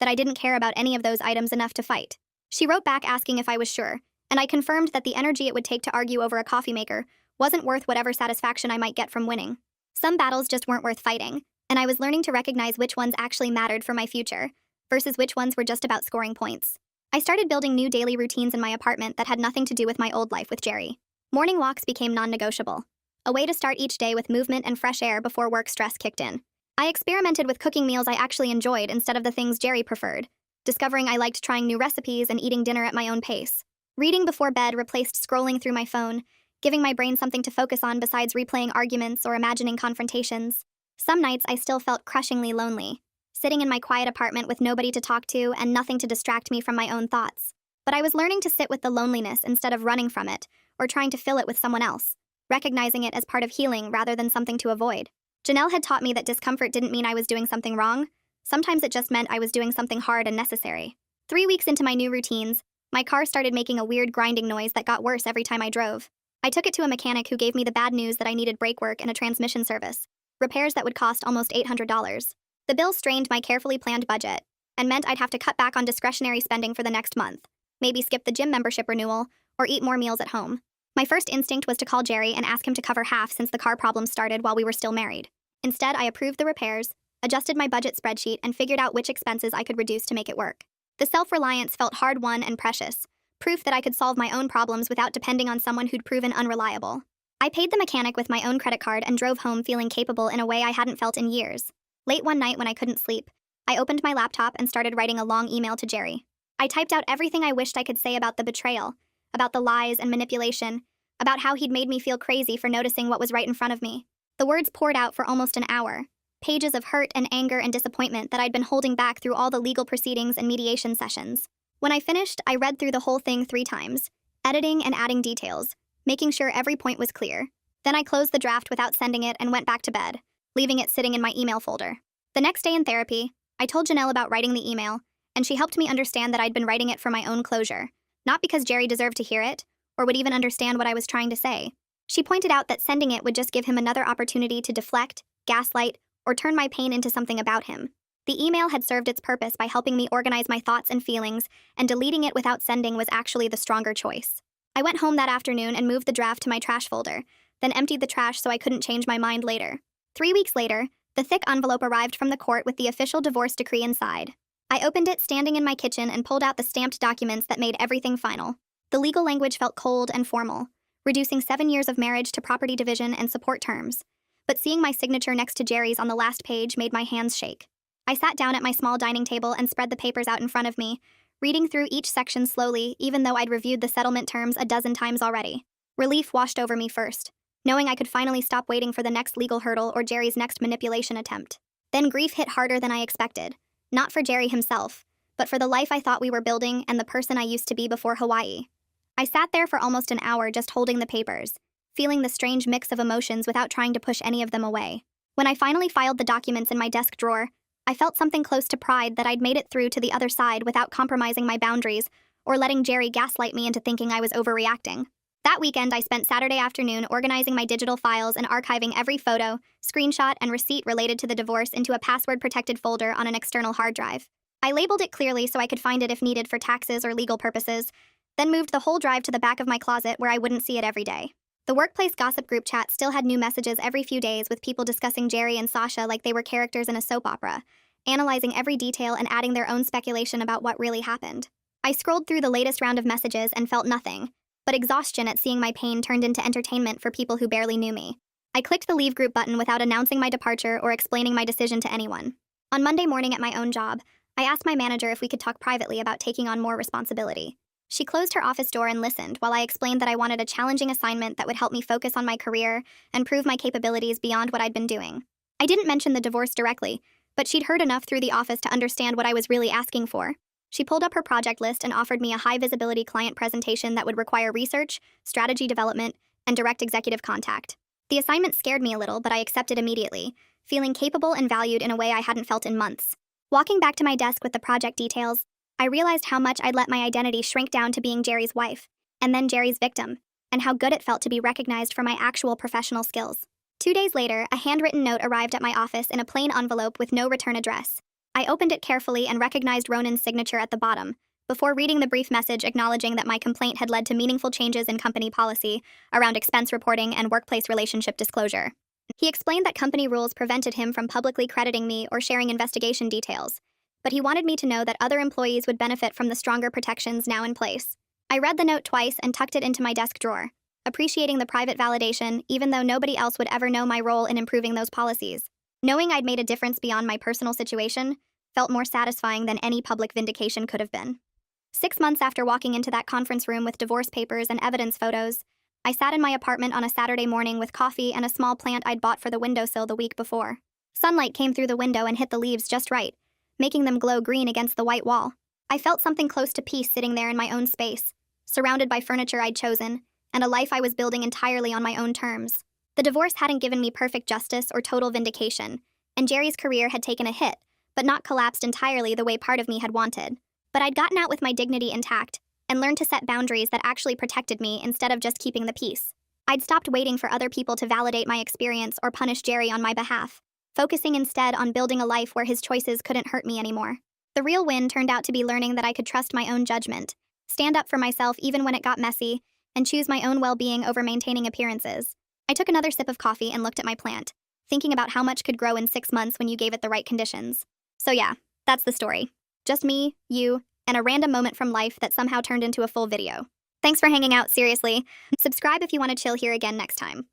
that I didn't care about any of those items enough to fight. She wrote back asking if I was sure, and I confirmed that the energy it would take to argue over a coffee maker wasn't worth whatever satisfaction I might get from winning. Some battles just weren't worth fighting, and I was learning to recognize which ones actually mattered for my future, versus which ones were just about scoring points. I started building new daily routines in my apartment that had nothing to do with my old life with Jerry. Morning walks became non-negotiable, a way to start each day with movement and fresh air before work stress kicked in. I experimented with cooking meals I actually enjoyed instead of the things Jerry preferred, discovering I liked trying new recipes and eating dinner at my own pace. Reading before bed replaced scrolling through my phone, giving my brain something to focus on besides replaying arguments or imagining confrontations. Some nights I still felt crushingly lonely, sitting in my quiet apartment with nobody to talk to and nothing to distract me from my own thoughts. But I was learning to sit with the loneliness instead of running from it or trying to fill it with someone else, recognizing it as part of healing rather than something to avoid. Janelle had taught me that discomfort didn't mean I was doing something wrong. Sometimes it just meant I was doing something hard and necessary. 3 weeks into my new routines, my car started making a weird grinding noise that got worse every time I drove. I took it to a mechanic who gave me the bad news that I needed brake work and a transmission service, repairs that would cost almost $800. The bill strained my carefully planned budget and meant I'd have to cut back on discretionary spending for the next month, maybe skip the gym membership renewal, or eat more meals at home. My first instinct was to call Jerry and ask him to cover half since the car problem started while we were still married. Instead, I approved the repairs, adjusted my budget spreadsheet, and figured out which expenses I could reduce to make it work. The self-reliance felt hard-won and precious, proof that I could solve my own problems without depending on someone who'd proven unreliable. I paid the mechanic with my own credit card and drove home feeling capable in a way I hadn't felt in years. Late one night when I couldn't sleep, I opened my laptop and started writing a long email to Jerry. I typed out everything I wished I could say about the betrayal, about the lies and manipulation, about how he'd made me feel crazy for noticing what was right in front of me. The words poured out for almost an hour, pages of hurt and anger and disappointment that I'd been holding back through all the legal proceedings and mediation sessions. When I finished, I read through the whole thing 3 times, editing and adding details, making sure every point was clear. Then I closed the draft without sending it and went back to bed, leaving it sitting in my email folder. The next day in therapy, I told Janelle about writing the email, and she helped me understand that I'd been writing it for my own closure, not because Jerry deserved to hear it, or would even understand what I was trying to say. She pointed out that sending it would just give him another opportunity to deflect, gaslight, or turn my pain into something about him. The email had served its purpose by helping me organize my thoughts and feelings, and deleting it without sending was actually the stronger choice. I went home that afternoon and moved the draft to my trash folder, then emptied the trash so I couldn't change my mind later. 3 weeks later, the thick envelope arrived from the court with the official divorce decree inside. I opened it standing in my kitchen and pulled out the stamped documents that made everything final. The legal language felt cold and formal, reducing 7 years of marriage to property division and support terms. But seeing my signature next to Jerry's on the last page made my hands shake. I sat down at my small dining table and spread the papers out in front of me, reading through each section slowly, even though I'd reviewed the settlement terms a dozen times already. Relief washed over me first, knowing I could finally stop waiting for the next legal hurdle or Jerry's next manipulation attempt. Then grief hit harder than I expected, not for Jerry himself, but for the life I thought we were building and the person I used to be before Hawaii. I sat there for almost an hour just holding the papers, feeling the strange mix of emotions without trying to push any of them away. When I finally filed the documents in my desk drawer, I felt something close to pride that I'd made it through to the other side without compromising my boundaries or letting Jerry gaslight me into thinking I was overreacting. That weekend, I spent Saturday afternoon organizing my digital files and archiving every photo, screenshot, and receipt related to the divorce into a password-protected folder on an external hard drive. I labeled it clearly so I could find it if needed for taxes or legal purposes, then moved the whole drive to the back of my closet where I wouldn't see it every day. The workplace gossip group chat still had new messages every few days with people discussing Jerry and Sasha like they were characters in a soap opera, analyzing every detail and adding their own speculation about what really happened. I scrolled through the latest round of messages and felt nothing, but exhaustion at seeing my pain turned into entertainment for people who barely knew me. I clicked the leave group button without announcing my departure or explaining my decision to anyone. On Monday morning at my own job, I asked my manager if we could talk privately about taking on more responsibility. She closed her office door and listened while I explained that I wanted a challenging assignment that would help me focus on my career and prove my capabilities beyond what I'd been doing. I didn't mention the divorce directly, but she'd heard enough through the office to understand what I was really asking for. She pulled up her project list and offered me a high-visibility client presentation that would require research, strategy development, and direct executive contact. The assignment scared me a little, but I accepted immediately, feeling capable and valued in a way I hadn't felt in months. Walking back to my desk with the project details, I realized how much I'd let my identity shrink down to being Jerry's wife, and then Jerry's victim, and how good it felt to be recognized for my actual professional skills. 2 days later, a handwritten note arrived at my office in a plain envelope with no return address. I opened it carefully and recognized Ronan's signature at the bottom, before reading the brief message acknowledging that my complaint had led to meaningful changes in company policy around expense reporting and workplace relationship disclosure. He explained that company rules prevented him from publicly crediting me or sharing investigation details, but he wanted me to know that other employees would benefit from the stronger protections now in place. I read the note twice and tucked it into my desk drawer, appreciating the private validation even though nobody else would ever know my role in improving those policies. Knowing I'd made a difference beyond my personal situation felt more satisfying than any public vindication could have been. 6 months after walking into that conference room with divorce papers and evidence photos, I sat in my apartment on a Saturday morning with coffee and a small plant I'd bought for the windowsill the week before. Sunlight came through the window and hit the leaves just right, making them glow green against the white wall. I felt something close to peace sitting there in my own space, surrounded by furniture I'd chosen, and a life I was building entirely on my own terms. The divorce hadn't given me perfect justice or total vindication, and Jerry's career had taken a hit, but not collapsed entirely the way part of me had wanted. But I'd gotten out with my dignity intact, and learned to set boundaries that actually protected me instead of just keeping the peace. I'd stopped waiting for other people to validate my experience or punish Jerry on my behalf, focusing instead on building a life where his choices couldn't hurt me anymore. The real win turned out to be learning that I could trust my own judgment, stand up for myself even when it got messy, and choose my own well-being over maintaining appearances. I took another sip of coffee and looked at my plant, thinking about how much could grow in 6 months when you gave it the right conditions. So yeah, that's the story. Just me, you, and a random moment from life that somehow turned into a full video. Thanks for hanging out, seriously. Subscribe if you want to chill here again next time.